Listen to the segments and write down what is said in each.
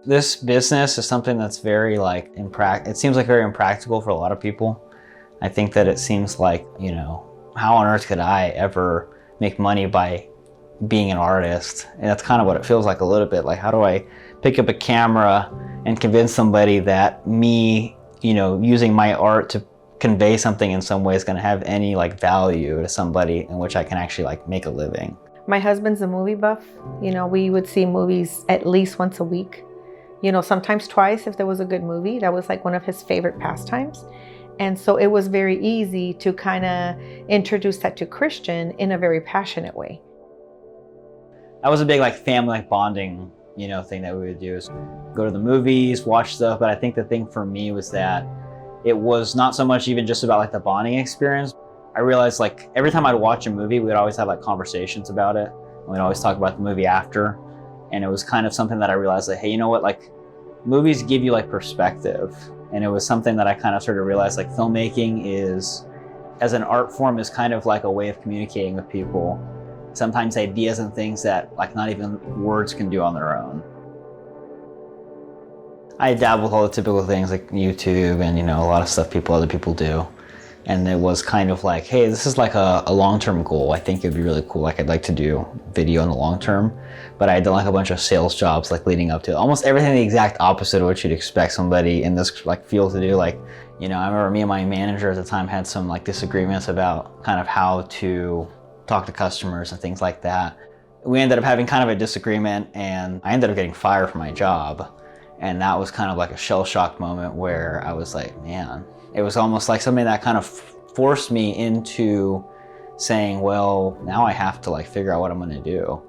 This business is something that's very like, it seems like very impractical for a lot of people. I think that it seems like, you know, how on earth could I ever make money by being an artist? And that's kind of what it feels like a little bit. Like, how do I pick up a camera and convince somebody that me, you know, using my art to convey something in some way is going to have any like value to somebody in which I can actually like make a living. My husband's a movie buff. You know, we would see movies at least once a week. You know, sometimes twice if there was a good movie. That was like one of his favorite pastimes. And so it was very easy to kind of introduce that to Christian in a very passionate way. That was a big like family like bonding, you know, thing that we would do, is go to the movies, watch stuff. But I think the thing for me was that it was not so much even just about like the bonding experience. I realized like every time I'd watch a movie, we'd always have like conversations about it. We'd always talk about the movie after. And it was kind of something that I realized that, hey, you know what, like movies give you like perspective. And it was something that I kind of started to realize, like filmmaking is, as an art form, is kind of like a way of communicating with people. Sometimes ideas and things that like not even words can do on their own. I dabble with all the typical things like YouTube and, you know, a lot of stuff other people do. And it was kind of like, hey, this is like a long-term goal. I think it'd be really cool. Like I'd like to do video in the long term, but I had done like a bunch of sales jobs like leading up to it. Almost everything the exact opposite of what you'd expect somebody in this like field to do. Like, you know, I remember me and my manager at the time had some like disagreements about kind of how to talk to customers and things like that. We ended up having kind of a disagreement and I ended up getting fired from my job. And that was kind of like a shell shock moment where I was like, man, it was almost like something that kind of forced me into saying, well, now I have to like figure out what I'm going to do.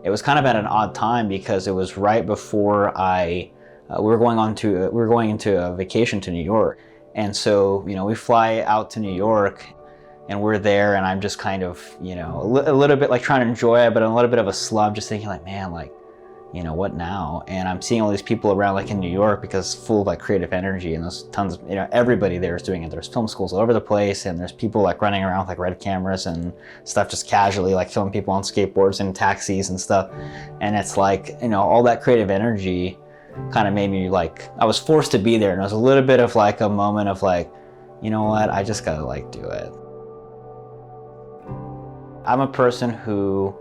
It was kind of at an odd time because it was right before we were going into a vacation to New York. And so, you know, we fly out to New York and we're there and I'm just kind of, you know, a little bit like trying to enjoy it, but a little bit of a slump, just thinking like, man, like, you know, what now? And I'm seeing all these people around like in New York because full of like creative energy, and there's tons of, you know, everybody there is doing it. There's film schools all over the place, and there's people like running around with like red cameras and stuff, just casually like filming people on skateboards and taxis and stuff. And it's like, you know, all that creative energy kind of made me like, I was forced to be there. And it was a little bit of like a moment of like, you know what, I just gotta like do it. I'm a person who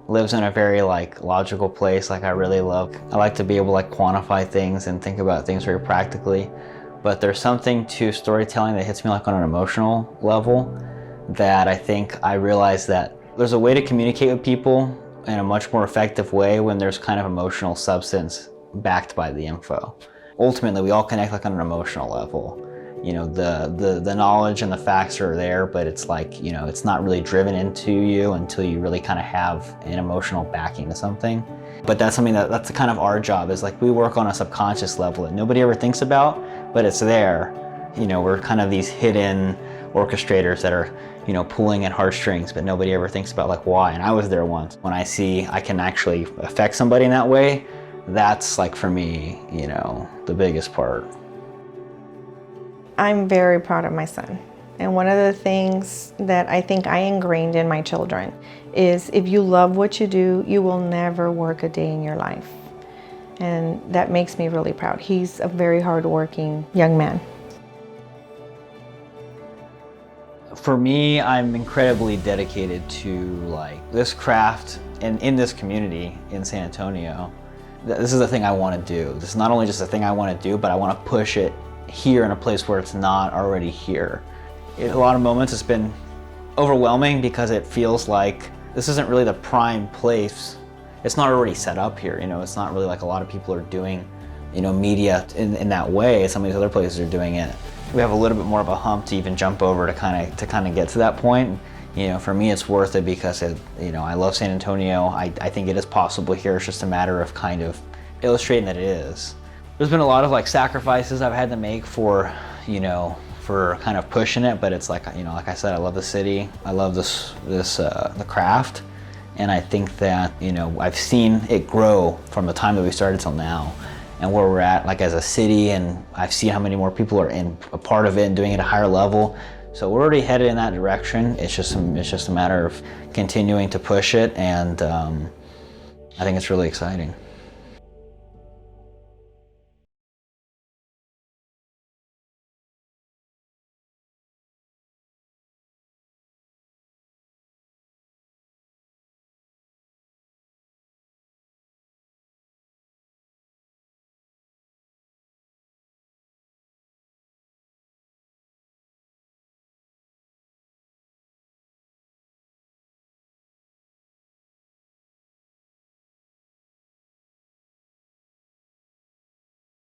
lives in a very like logical place. Like I like to be able to like quantify things and think about things very practically. But there's something to storytelling that hits me like on an emotional level that I think I realized that there's a way to communicate with people in a much more effective way when there's kind of emotional substance backed by the info. Ultimately, we all connect like on an emotional level. You know, the knowledge and the facts are there, but it's like, you know, it's not really driven into you until you really kind of have an emotional backing to something. But that's something that's kind of our job, is like we work on a subconscious level that nobody ever thinks about, but it's there. You know, we're kind of these hidden orchestrators that are, you know, pulling at heartstrings, but nobody ever thinks about like why. And I was there once. When I see I can actually affect somebody in that way, that's like for me, you know, the biggest part. I'm very proud of my son. And one of the things that I think I ingrained in my children is if you love what you do, you will never work a day in your life. And that makes me really proud. He's a very hardworking young man. For me, I'm incredibly dedicated to like this craft and in this community in San Antonio. This is the thing I want to do. This is not only just a thing I want to do, but I want to push it here in a place where it's not already here. A lot of moments it's been overwhelming because it feels like this isn't really the prime place. It's not already set up here, you know, it's not really like a lot of people are doing, you know, media in that way. Some of these other places are doing it. We have a little bit more of a hump to even jump over to kind of get to that point. You know, for me it's worth it because you know, I love San Antonio. I think it is possible here. It's just a matter of kind of illustrating that it is. There's been a lot of like sacrifices I've had to make for, you know, for kind of pushing it, but it's like, you know, like I said, I love the city. I love the craft. And I think that, you know, I've seen it grow from the time that we started till now and where we're at like as a city, and I've seen how many more people are in a part of it and doing it at a higher level. So we're already headed in that direction. It's just a matter of continuing to push it, and I think it's really exciting.